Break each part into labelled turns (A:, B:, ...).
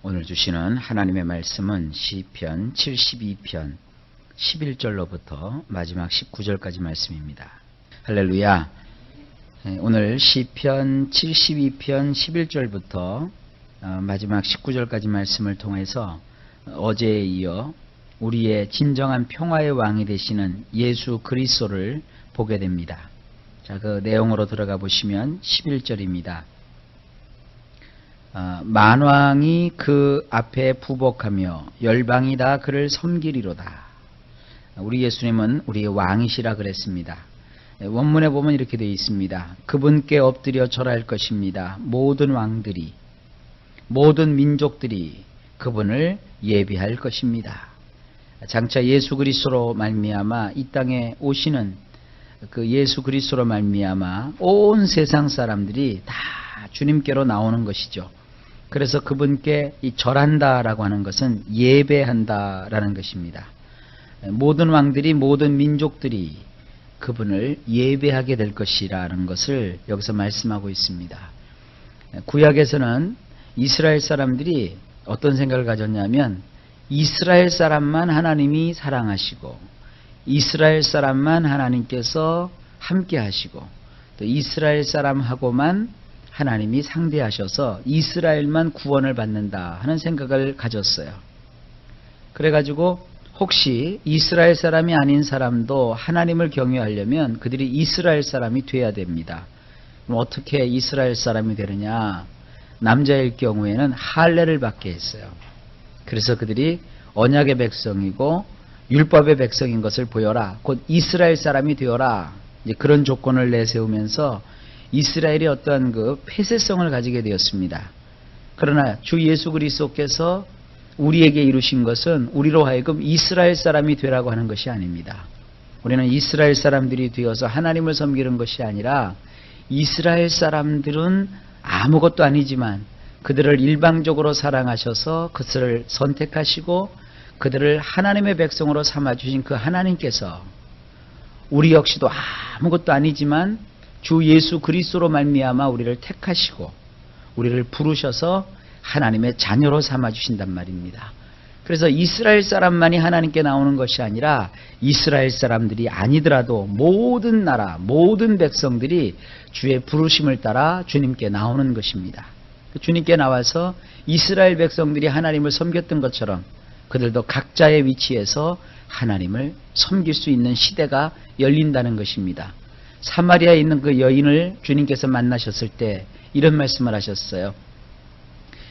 A: 오늘 주시는 하나님의 말씀은 시편 72편 11절로부터 마지막 19절까지 말씀입니다. 할렐루야. 오늘 시편 72편 11절부터 마지막 19절까지 말씀을 통해서 어제에 이어 우리의 진정한 평화의 왕이 되시는 예수 그리스도를 보게 됩니다. 자, 그 내용으로 들어가 보시면 11절입니다. 만왕이 그 앞에 부복하며 열방이 다 그를 섬기리로다. 우리 예수님은 우리의 왕이시라 그랬습니다. 원문에 보면 이렇게 되어 있습니다. 그분께 엎드려 절할 것입니다. 모든 왕들이, 모든 민족들이 그분을 예배할 것입니다. 장차 예수 그리스도로 말미암아 이 땅에 오시는 그 예수 그리스도로 말미암아 온 세상 사람들이 다 주님께로 나오는 것이죠. 그래서 그분께 이 절한다라고 하는 것은 예배한다라는 것입니다. 모든 왕들이, 모든 민족들이 그분을 예배하게 될 것이라는 것을 여기서 말씀하고 있습니다. 구약에서는 이스라엘 사람들이 어떤 생각을 가졌냐면 이스라엘 사람만 하나님이 사랑하시고 이스라엘 사람만 하나님께서 함께 하시고 또 이스라엘 사람하고만 하나님이 상대하셔서 이스라엘만 구원을 받는다 하는 생각을 가졌어요. 그래가지고 혹시 이스라엘 사람이 아닌 사람도 하나님을 경외하려면 그들이 이스라엘 사람이 돼야 됩니다. 그럼 어떻게 이스라엘 사람이 되느냐? 남자일 경우에는 할례를 받게 했어요. 그래서 그들이 언약의 백성이고 율법의 백성인 것을 보여라. 곧 이스라엘 사람이 되어라. 이제 그런 조건을 내세우면서 이스라엘이 어떠한 그 폐쇄성을 가지게 되었습니다. 그러나 주 예수 그리스도께서 우리에게 이루신 것은 우리로 하여금 이스라엘 사람이 되라고 하는 것이 아닙니다. 우리는 이스라엘 사람들이 되어서 하나님을 섬기는 것이 아니라 이스라엘 사람들은 아무것도 아니지만 그들을 일방적으로 사랑하셔서 그들을 선택하시고 그들을 하나님의 백성으로 삼아주신 그 하나님께서 우리 역시도 아무것도 아니지만 주 예수 그리스도로 말미암아 우리를 택하시고 우리를 부르셔서 하나님의 자녀로 삼아주신단 말입니다. 그래서 이스라엘 사람만이 하나님께 나오는 것이 아니라 이스라엘 사람들이 아니더라도 모든 나라, 모든 백성들이 주의 부르심을 따라 주님께 나오는 것입니다. 주님께 나와서 이스라엘 백성들이 하나님을 섬겼던 것처럼 그들도 각자의 위치에서 하나님을 섬길 수 있는 시대가 열린다는 것입니다. 사마리아에 있는 그 여인을 주님께서 만나셨을 때 이런 말씀을 하셨어요.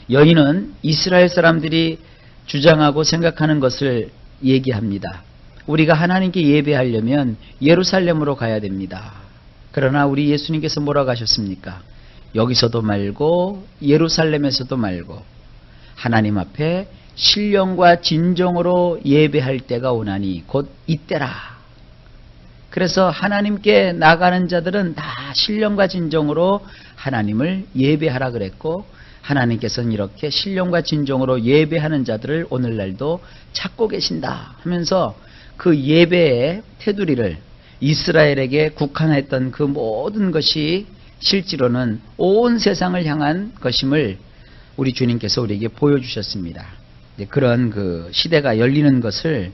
A: 여인은 이스라엘 사람들이 주장하고 생각하는 것을 얘기합니다. 우리가 하나님께 예배하려면 예루살렘으로 가야 됩니다. 그러나 우리 예수님께서 뭐라고 하셨습니까? 여기서도 말고 예루살렘에서도 말고 하나님 앞에 신령과 진정으로 예배할 때가 오나니 곧 이때라. 그래서 하나님께 나가는 자들은 다 신령과 진정으로 하나님을 예배하라 그랬고 하나님께서는 이렇게 신령과 진정으로 예배하는 자들을 오늘날도 찾고 계신다 하면서 그 예배의 테두리를 이스라엘에게 국한했던 그 모든 것이 실제로는 온 세상을 향한 것임을 우리 주님께서 우리에게 보여주셨습니다. 그런 그 시대가 열리는 것을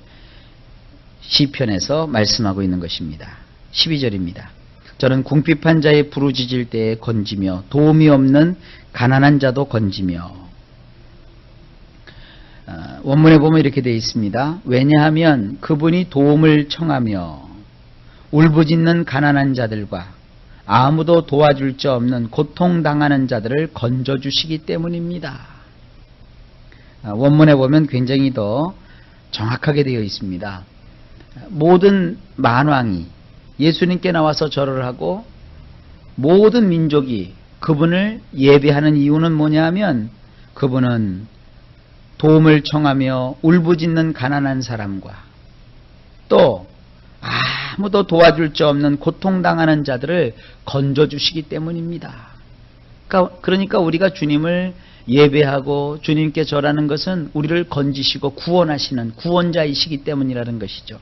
A: 시편에서 말씀하고 있는 것입니다. 12절입니다. 저는 궁핍한 자의 부르짖을 때에 건지며 도움이 없는 가난한 자도 건지며. 원문에 보면 이렇게 되어 있습니다. 왜냐하면 그분이 도움을 청하며 울부짖는 가난한 자들과 아무도 도와줄 자 없는 고통당하는 자들을 건져주시기 때문입니다. 원문에 보면 굉장히 더 정확하게 되어 있습니다. 모든 만왕이 예수님께 나와서 절을 하고 모든 민족이 그분을 예배하는 이유는 뭐냐면 그분은 도움을 청하며 울부짖는 가난한 사람과 또 아무도 도와줄 자 없는 고통당하는 자들을 건져주시기 때문입니다. 그러니까 우리가 주님을 예배하고 주님께 절하는 것은 우리를 건지시고 구원하시는 구원자이시기 때문이라는 것이죠.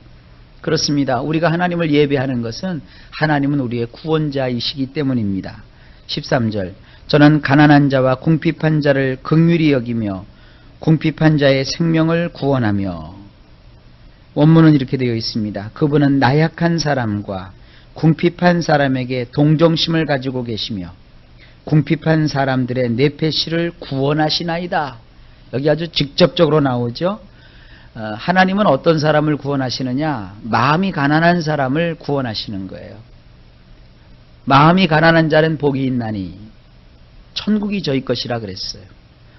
A: 그렇습니다. 우리가 하나님을 예배하는 것은 하나님은 우리의 구원자이시기 때문입니다. 13절 저는 가난한 자와 궁핍한 자를 긍휼히 여기며 궁핍한 자의 생명을 구원하며, 원문은 이렇게 되어 있습니다. 그분은 나약한 사람과 궁핍한 사람에게 동정심을 가지고 계시며 궁핍한 사람들의 내패시를 구원하시나이다. 여기 아주 직접적으로 나오죠. 하나님은 어떤 사람을 구원하시느냐? 마음이 가난한 사람을 구원하시는 거예요. 마음이 가난한 자는 복이 있나니 천국이 저희 것이라 그랬어요.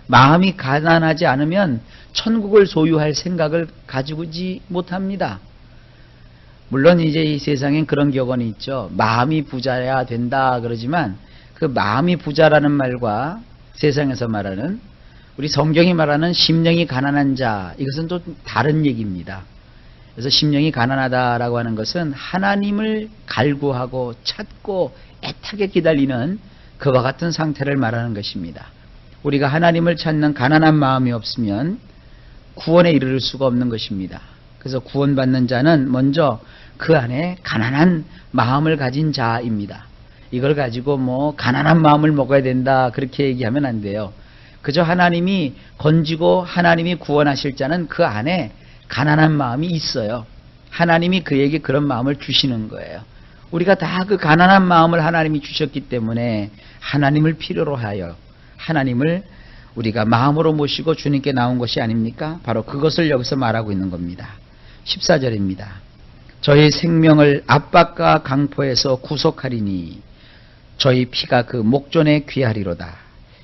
A: 마음이 가난하지 않으면 천국을 소유할 생각을 가지고지 못합니다. 물론 이제 이 세상엔 그런 격언이 있죠. 마음이 부자야 된다 그러지만 그 마음이 부자라는 말과 세상에서 말하는, 우리 성경이 말하는 심령이 가난한 자, 이것은 또 다른 얘기입니다. 그래서 심령이 가난하다라고 하는 것은 하나님을 갈구하고 찾고 애타게 기다리는 그와 같은 상태를 말하는 것입니다. 우리가 하나님을 찾는 가난한 마음이 없으면 구원에 이르를 수가 없는 것입니다. 그래서 구원받는 자는 먼저 그 안에 가난한 마음을 가진 자입니다. 이걸 가지고 뭐 가난한 마음을 먹어야 된다 그렇게 얘기하면 안 돼요. 그저 하나님이 건지고 하나님이 구원하실 자는 그 안에 가난한 마음이 있어요. 하나님이 그에게 그런 마음을 주시는 거예요. 우리가 다 그 가난한 마음을 하나님이 주셨기 때문에 하나님을 필요로 하여 하나님을 우리가 마음으로 모시고 주님께 나온 것이 아닙니까? 바로 그것을 여기서 말하고 있는 겁니다. 14절입니다. 저희 생명을 압박과 강포에서 구속하리니 저희 피가 그 목전에 귀하리로다.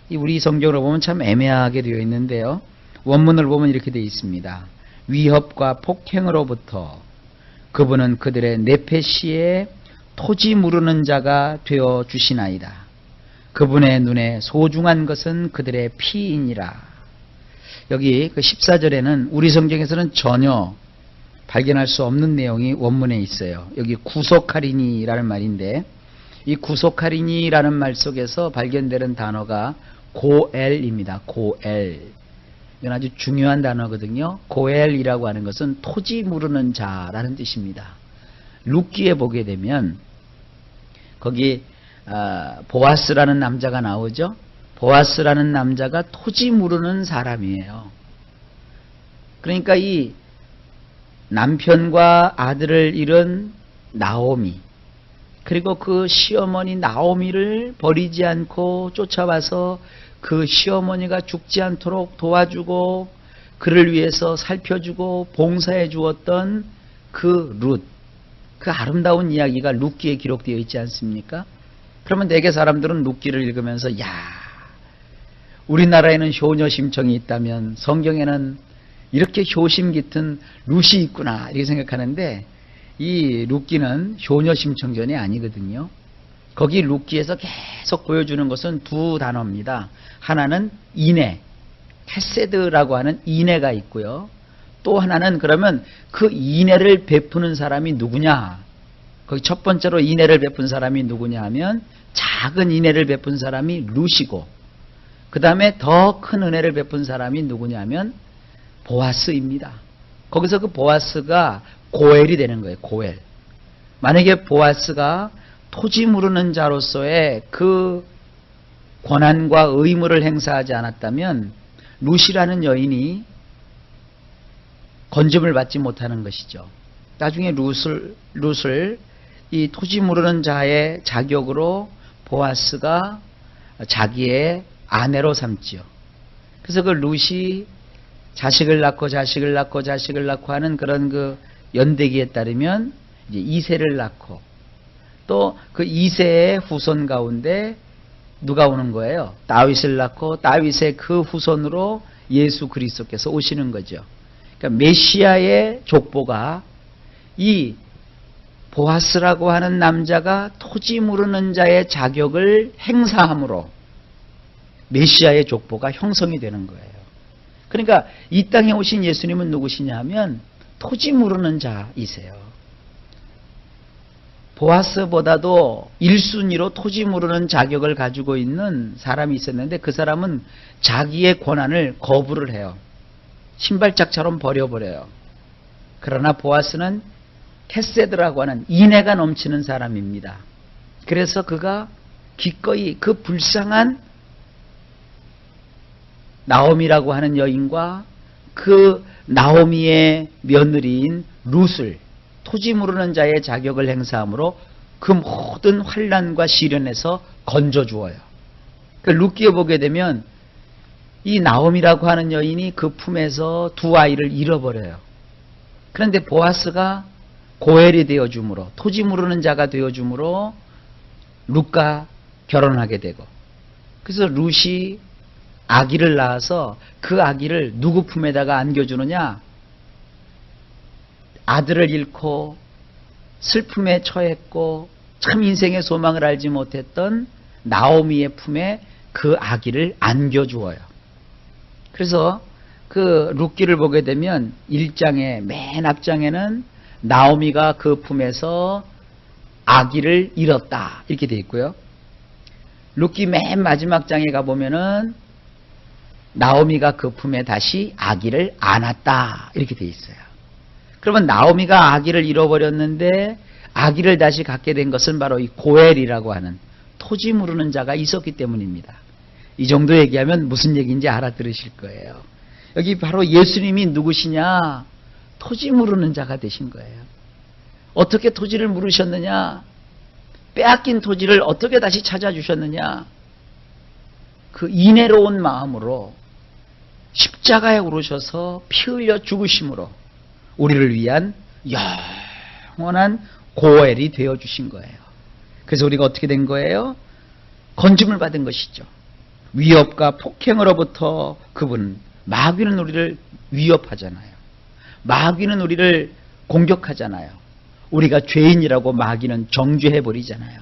A: 이 우리 성경으로 보면 참 애매하게 되어 있는데요. 원문을 보면 이렇게 되어 있습니다. 위협과 폭행으로부터 그분은 그들의 내패시에 토지 무르는 자가 되어 주시나이다. 그분의 눈에 소중한 것은 그들의 피이니라. 여기 그 14절에는 우리 성경에서는 전혀 발견할 수 없는 내용이 원문에 있어요. 여기 구속하리니라는 말인데, 이 구속하리니라는 말 속에서 발견되는 단어가 고엘입니다. 고엘. 이건 아주 중요한 단어거든요. 고엘이라고 하는 것은 토지 무르는 자라는 뜻입니다. 룻기에 보게 되면 거기 보아스라는 남자가 나오죠. 보아스라는 남자가 토지 무르는 사람이에요. 그러니까 이 남편과 아들을 잃은 나오미, 그리고 그 시어머니 나오미를 버리지 않고 쫓아와서 그 시어머니가 죽지 않도록 도와주고 그를 위해서 살펴주고 봉사해 주었던 그 룻, 그 아름다운 이야기가 룻기에 기록되어 있지 않습니까? 그러면 대개 사람들은 룻기를 읽으면서 야, 우리나라에는 효녀 심청이 있다면 성경에는 이렇게 효심 깃은 룻이 있구나 이렇게 생각하는데, 이 룻기는 효녀 심청전이 아니거든요. 거기 룻기에서 계속 보여주는 것은 두 단어입니다. 하나는 인애, 헤세드라고 하는 인애가 있고요. 또 하나는 그러면 그 인애를 베푸는 사람이 누구냐? 거기 첫 번째로 인애를 베푼 사람이 누구냐 하면 작은 인애를 베푼 사람이 룻이고, 그 다음에 더 큰 은혜를 베푼 사람이 누구냐 하면 보아스입니다. 거기서 그 보아스가 고엘이 되는 거예요. 고엘. 만약에 보아스가 토지 무르는 자로서의 그 권한과 의무를 행사하지 않았다면 룻이라는 여인이 건짐을 받지 못하는 것이죠. 나중에 룻을 이 토지 무르는 자의 자격으로 보아스가 자기의 아내로 삼지요. 그래서 그 룻이 자식을 낳고 자식을 낳고 자식을 낳고 하는 그런 그 연대기에 따르면 이제 2세를 낳고, 또 그 2세의 후손 가운데 누가 오는 거예요? 다윗을 낳고 다윗의 그 후손으로 예수 그리스도께서 오시는 거죠. 그러니까 메시아의 족보가 이 보아스라고 하는 남자가 토지 무르는 자의 자격을 행사함으로 메시아의 족보가 형성이 되는 거예요. 그러니까 이 땅에 오신 예수님은 누구시냐 하면 토지 무르는 자이세요. 보아스보다도 1순위로 토지 무르는 자격을 가지고 있는 사람이 있었는데, 그 사람은 자기의 권한을 거부를 해요. 신발짝처럼 버려버려요. 그러나 보아스는 헤세드라고 하는 인애가 넘치는 사람입니다. 그래서 그가 기꺼이 그 불쌍한 나오미라고 하는 여인과 그 나오미의 며느리인 룻을 토지 무르는 자의 자격을 행사함으로 그 모든 환난과 시련에서 건져주어요. 그 룻기에 보게 되면 이 나오미라고 하는 여인이 그 품에서 두 아이를 잃어버려요. 그런데 보아스가 고엘이 되어줌으로, 토지 무르는 자가 되어줌으로 룻과 결혼하게 되고, 그래서 룻이 아기를 낳아서 그 아기를 누구 품에다가 안겨주느냐? 아들을 잃고 슬픔에 처했고 참 인생의 소망을 알지 못했던 나오미의 품에 그 아기를 안겨주어요. 그래서 그 룻기를 보게 되면 1장의 맨 앞장에는 나오미가 그 품에서 아기를 잃었다 이렇게 되어 있고요. 룻기 맨 마지막 장에 가보면은 나오미가 그 품에 다시 아기를 안았다 이렇게 되어 있어요. 그러면 나오미가 아기를 잃어버렸는데 아기를 다시 갖게 된 것은 바로 이 고엘이라고 하는 토지 무르는 자가 있었기 때문입니다. 이 정도 얘기하면 무슨 얘기인지 알아들으실 거예요. 여기 바로 예수님이 누구시냐? 토지 무르는 자가 되신 거예요. 어떻게 토지를 물으셨느냐? 빼앗긴 토지를 어떻게 다시 찾아주셨느냐? 그 인애로운 마음으로 십자가에 오르셔서 피 흘려 죽으심으로 우리를 위한 영원한 고엘이 되어주신 거예요. 그래서 우리가 어떻게 된 거예요? 건짐을 받은 것이죠. 위협과 폭행으로부터 그분, 마귀는 우리를 위협하잖아요. 마귀는 우리를 공격하잖아요. 우리가 죄인이라고 마귀는 정죄해버리잖아요.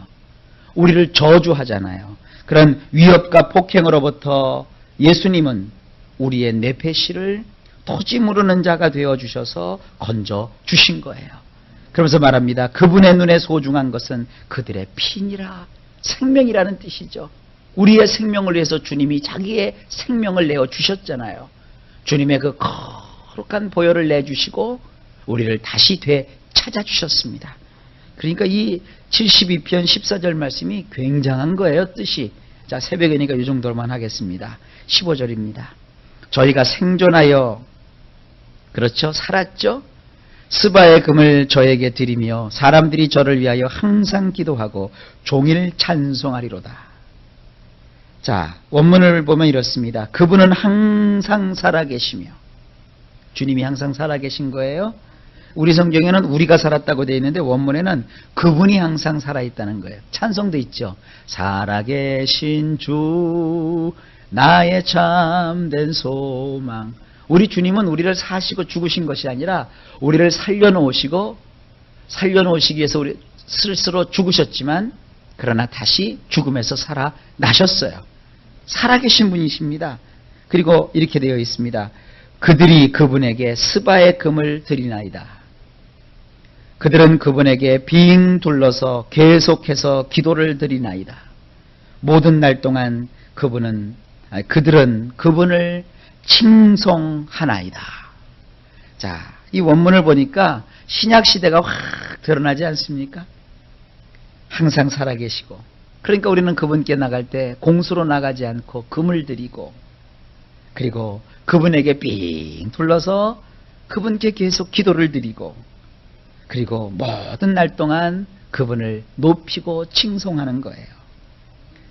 A: 우리를 저주하잖아요. 그런 위협과 폭행으로부터 예수님은 우리의 뇌폐실을 토지 무르는 자가 되어주셔서 건져주신 거예요. 그러면서 말합니다. 그분의 눈에 소중한 것은 그들의 피니라. 생명이라는 뜻이죠. 우리의 생명을 위해서 주님이 자기의 생명을 내어주셨잖아요. 주님의 그 거룩한 보혈을 내주시고 우리를 다시 되찾아주셨습니다. 그러니까 이 72편 14절 말씀이 굉장한 거예요. 뜻이. 자, 새벽이니까 이 정도로만 하겠습니다. 15절입니다. 저희가 생존하여 그렇죠? 살았죠? 스바의 금을 저에게 드리며 사람들이 저를 위하여 항상 기도하고 종일 찬송하리로다. 자, 원문을 보면 이렇습니다. 그분은 항상 살아계시며, 주님이 항상 살아계신 거예요. 우리 성경에는 우리가 살았다고 되어 있는데 원문에는 그분이 항상 살아있다는 거예요. 찬송도 있죠. 살아계신 주 나의 참된 소망. 우리 주님은 우리를 사시고 죽으신 것이 아니라 우리를 살려놓으시기 위해서 우리 스스로 죽으셨지만 그러나 다시 죽음에서 살아나셨어요. 살아계신 분이십니다. 그리고 이렇게 되어 있습니다. 그들이 그분에게 스바의 금을 드리나이다. 그들은 그분에게 빙 둘러서 계속해서 기도를 드리나이다. 모든 날 동안 그들은 그분을 칭송하나이다. 자, 이 원문을 보니까 신약 시대가 확 드러나지 않습니까? 항상 살아계시고, 그러니까 우리는 그분께 나갈 때 공수로 나가지 않고 금을 드리고, 그리고 그분에게 빙 둘러서 그분께 계속 기도를 드리고, 그리고 모든 날 동안 그분을 높이고 칭송하는 거예요.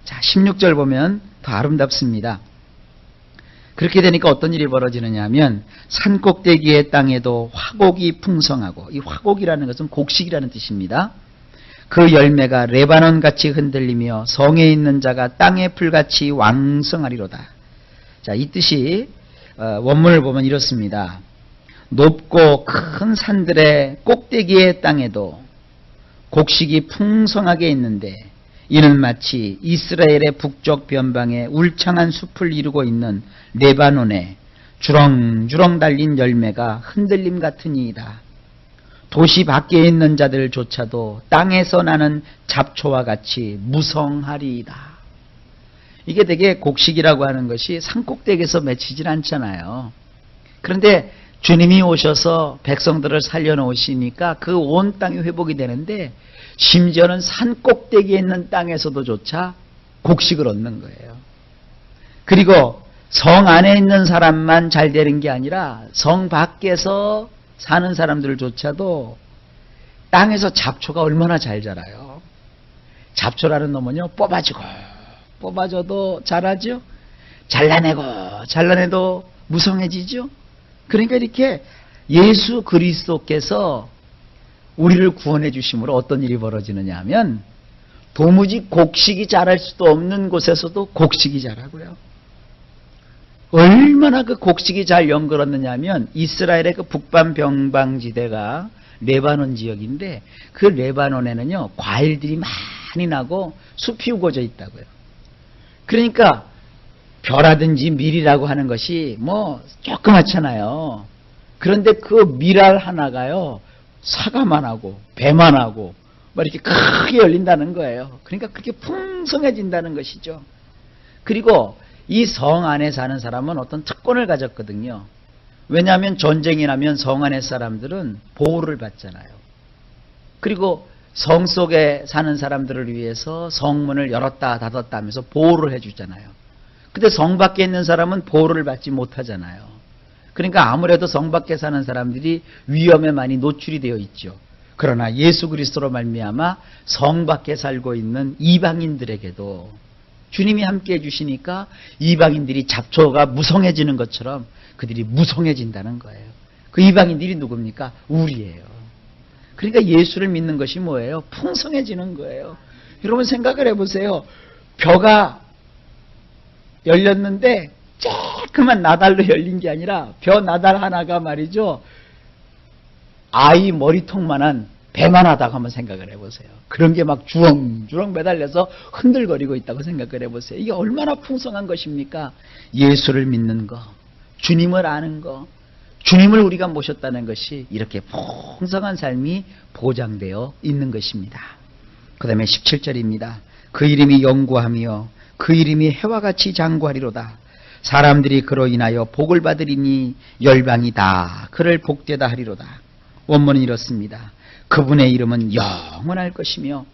A: 자, 16절 보면 더 아름답습니다. 그렇게 되니까 어떤 일이 벌어지느냐 하면 산꼭대기의 땅에도 화곡이 풍성하고, 이 화곡이라는 것은 곡식이라는 뜻입니다. 그 열매가 레바논같이 흔들리며 성에 있는 자가 땅의 풀같이 왕성하리로다. 자, 이 뜻이 원문을 보면 이렇습니다. 높고 큰 산들의 꼭대기의 땅에도 곡식이 풍성하게 있는데 이는 마치 이스라엘의 북쪽 변방에 울창한 숲을 이루고 있는 레바논에 주렁주렁 달린 열매가 흔들림 같으니이다. 도시 밖에 있는 자들조차도 땅에서 나는 잡초와 같이 무성하리이다. 이게 되게 곡식이라고 하는 것이 산꼭대기에서 맺히질 않잖아요. 그런데 주님이 오셔서 백성들을 살려놓으시니까 그 온 땅이 회복이 되는데 심지어는 산꼭대기에 있는 땅에서도 조차 곡식을 얻는 거예요. 그리고 성 안에 있는 사람만 잘 되는 게 아니라 성 밖에서 사는 사람들조차도 땅에서 잡초가 얼마나 잘 자라요. 잡초라는 놈은요, 뽑아줘도 자라죠. 잘라내도 무성해지죠. 그러니까 이렇게 예수 그리스도께서 우리를 구원해 주심으로 어떤 일이 벌어지느냐 하면 도무지 곡식이 자랄 수도 없는 곳에서도 곡식이 자라고요. 얼마나 그 곡식이 잘 연결었느냐 하면 이스라엘의 그 북방 병방지대가 레바논 지역인데 그 레바논에는요, 과일들이 많이 나고 숲이 우거져 있다고요. 그러니까 벼라든지 밀이라고 하는 것이 뭐 조그맣잖아요. 그런데 그 밀알 하나가요, 사과만 하고 배만 하고 막 이렇게 크게 열린다는 거예요. 그러니까 그렇게 풍성해진다는 것이죠. 그리고 이 성 안에 사는 사람은 어떤 특권을 가졌거든요. 왜냐하면 전쟁이 나면 성 안의 사람들은 보호를 받잖아요. 그리고 성 속에 사는 사람들을 위해서 성문을 열었다 닫았다 하면서 보호를 해주잖아요. 근데 성 밖에 있는 사람은 보호를 받지 못하잖아요. 그러니까 아무래도 성 밖에 사는 사람들이 위험에 많이 노출이 되어 있죠. 그러나 예수 그리스도로 말미암아 성 밖에 살고 있는 이방인들에게도 주님이 함께 해주시니까 이방인들이 잡초가 무성해지는 것처럼 그들이 무성해진다는 거예요. 그 이방인들이 누굽니까? 우리예요. 그러니까 예수를 믿는 것이 뭐예요? 풍성해지는 거예요. 여러분 생각을 해보세요. 벼가 열렸는데 쬐끄만 나달로 열린 게 아니라 벼 나달 하나가 말이죠, 아이 머리통만한 배만하다고 한번 생각을 해보세요. 그런 게 막 주렁주렁 매달려서 흔들거리고 있다고 생각을 해보세요. 이게 얼마나 풍성한 것입니까? 예수를 믿는 거, 주님을 아는 거, 주님을 우리가 모셨다는 것이 이렇게 풍성한 삶이 보장되어 있는 것입니다. 그 다음에 17절입니다. 그 이름이 영구하며 그 이름이 해와 같이 장구하리로다. 사람들이 그로 인하여 복을 받으리니 열방이 다 그를 복되다 하리로다. 원문은 이렇습니다. 그분의 이름은 영원할 것이며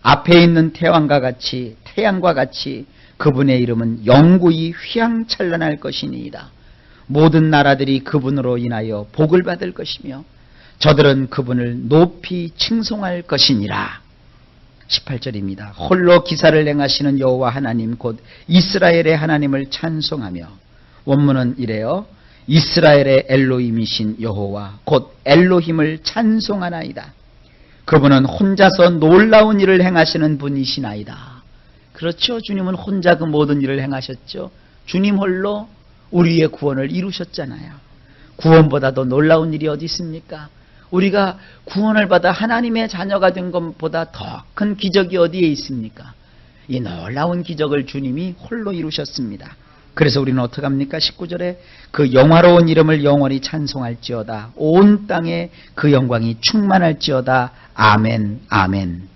A: 앞에 있는 태양과 같이 그분의 이름은 영구히 휘황찬란할 것이니이다. 모든 나라들이 그분으로 인하여 복을 받을 것이며 저들은 그분을 높이 칭송할 것이니라. 18절입니다. 홀로 기사를 행하시는 여호와 하나님 곧 이스라엘의 하나님을 찬송하며, 원문은 이래요. 이스라엘의 엘로힘이신 여호와 곧 엘로힘을 찬송하나이다. 그분은 혼자서 놀라운 일을 행하시는 분이시나이다. 그렇죠. 주님은 혼자 그 모든 일을 행하셨죠. 주님 홀로 우리의 구원을 이루셨잖아요. 구원보다 더 놀라운 일이 어디 있습니까? 우리가 구원을 받아 하나님의 자녀가 된 것보다 더 큰 기적이 어디에 있습니까? 이 놀라운 기적을 주님이 홀로 이루셨습니다. 그래서 우리는 어떻게 합니까? 19절에 그 영화로운 이름을 영원히 찬송할지어다. 온 땅에 그 영광이 충만할지어다. 아멘, 아멘.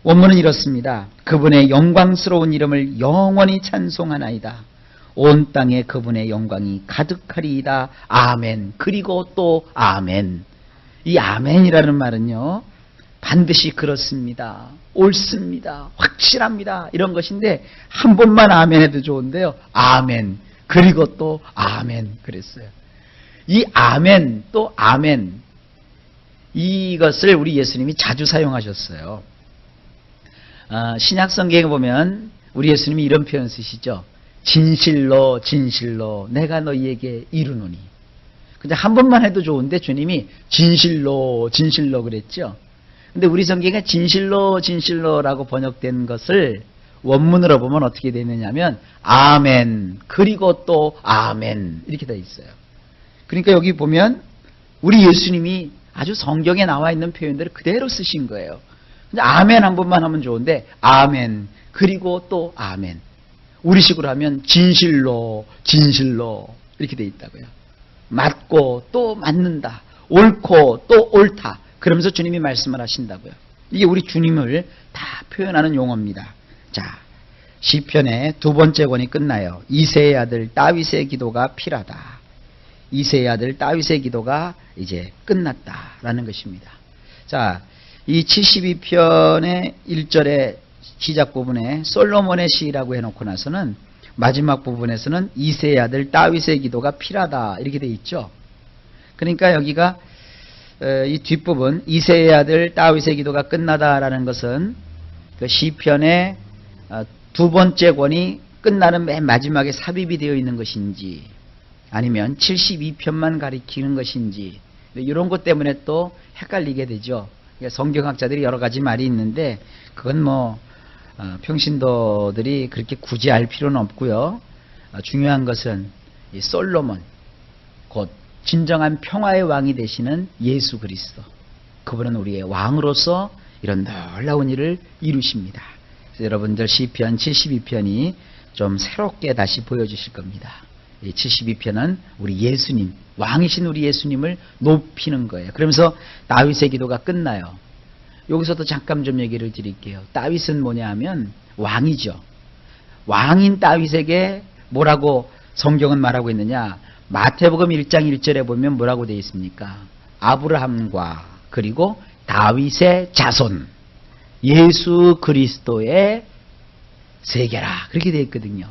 A: 원문은 이렇습니다. 그분의 영광스러운 이름을 영원히 찬송하나이다. 온 땅에 그분의 영광이 가득하리이다. 아멘. 그리고 또 아멘. 이 아멘이라는 말은요, 반드시 그렇습니다, 옳습니다, 확실합니다, 이런 것인데 한 번만 아멘 해도 좋은데요, 아멘 그리고 또 아멘 그랬어요. 이 아멘 또 아멘, 이것을 우리 예수님이 자주 사용하셨어요. 신약 성경에 보면 우리 예수님이 이런 표현 쓰시죠. 진실로 진실로 내가 너희에게 이르노니. 근데 한 번만 해도 좋은데 주님이 진실로 진실로 그랬죠. 근데 우리 성경에 진실로 진실로라고 번역된 것을 원문으로 보면 어떻게 되느냐면 아멘 그리고 또 아멘 이렇게 되어 있어요. 그러니까 여기 보면 우리 예수님이 아주 성경에 나와 있는 표현들을 그대로 쓰신 거예요. 근데 아멘 한 번만 하면 좋은데 아멘 그리고 또 아멘, 우리식으로 하면 진실로 진실로 이렇게 되어 있다고요. 맞고 또 맞는다, 옳고 또 옳다, 그러면서 주님이 말씀을 하신다고요. 이게 우리 주님을 다 표현하는 용어입니다. 자, 시편의 두 번째 권이 끝나요. 이새의 아들 다윗의 기도가 필하다. 이새의 아들 다윗의 기도가 이제 끝났다라는 것입니다. 자, 이 72편의 1절의 시작 부분에 솔로몬의 시라고 해놓고 나서는 마지막 부분에서는 이새의 아들 다윗의 기도가 필하다 이렇게 돼 있죠. 그러니까 여기가 이 뒷부분 이새의 아들 다윗의 기도가 끝나다라는 것은 그 시편의 두 번째 권이 끝나는 맨 마지막에 삽입이 되어 있는 것인지 아니면 72편만 가리키는 것인지 이런 것 때문에 또 헷갈리게 되죠. 성경학자들이 여러 가지 말이 있는데 그건 뭐 평신도들이 그렇게 굳이 알 필요는 없고요. 중요한 것은 이 솔로몬 곧 진정한 평화의 왕이 되시는 예수 그리스도, 그분은 우리의 왕으로서 이런 놀라운 일을 이루십니다. 그래서 여러분들 시편 72편이 좀 새롭게 다시 보여주실 겁니다. 이 72편은 우리 예수님, 왕이신 우리 예수님을 높이는 거예요. 그러면서 다윗의 기도가 끝나요. 여기서도 잠깐 좀 얘기를 드릴게요. 다윗은 뭐냐 하면 왕이죠. 왕인 다윗에게 뭐라고 성경은 말하고 있느냐. 마태복음 1장 1절에 보면 뭐라고 되어 있습니까? 아브라함과 그리고 다윗의 자손 예수 그리스도의 세계라 그렇게 되어 있거든요.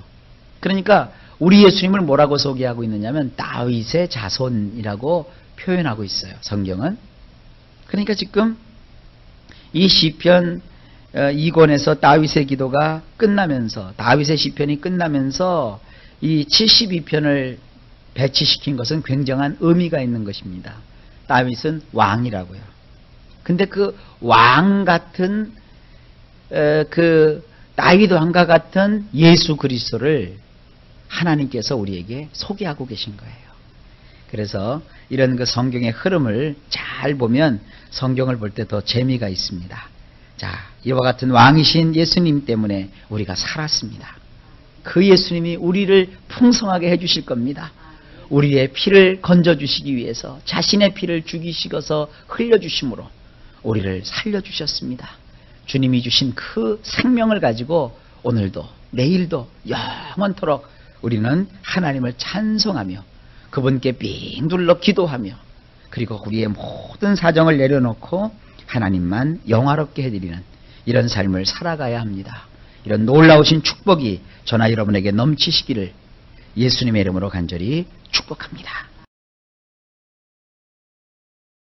A: 그러니까 우리 예수님을 뭐라고 소개하고 있느냐면 다윗의 자손이라고 표현하고 있어요. 성경은. 그러니까 지금 이 시편 2권에서 다윗의 기도가 끝나면서 다윗의 시편이 끝나면서 이 72편을 배치시킨 것은 굉장한 의미가 있는 것입니다. 다윗은 왕이라고요. 근데 그 왕 같은 그 다윗 왕과 같은 예수 그리스도를 하나님께서 우리에게 소개하고 계신 거예요. 그래서 이런 그 성경의 흐름을 잘 보면 성경을 볼 때 더 재미가 있습니다. 자, 이와 같은 왕이신 예수님 때문에 우리가 살았습니다. 그 예수님이 우리를 풍성하게 해주실 겁니다. 우리의 피를 건져주시기 위해서 자신의 피를 죽이시고서 흘려주심으로 우리를 살려주셨습니다. 주님이 주신 그 생명을 가지고 오늘도 내일도 영원토록 우리는 하나님을 찬송하며 그분께 빙 둘러 기도하며 그리고 우리의 모든 사정을 내려놓고 하나님만 영화롭게 해드리는 이런 삶을 살아가야 합니다. 이런 놀라우신 축복이 저나 여러분에게 넘치시기를 예수님의 이름으로 간절히 축복합니다.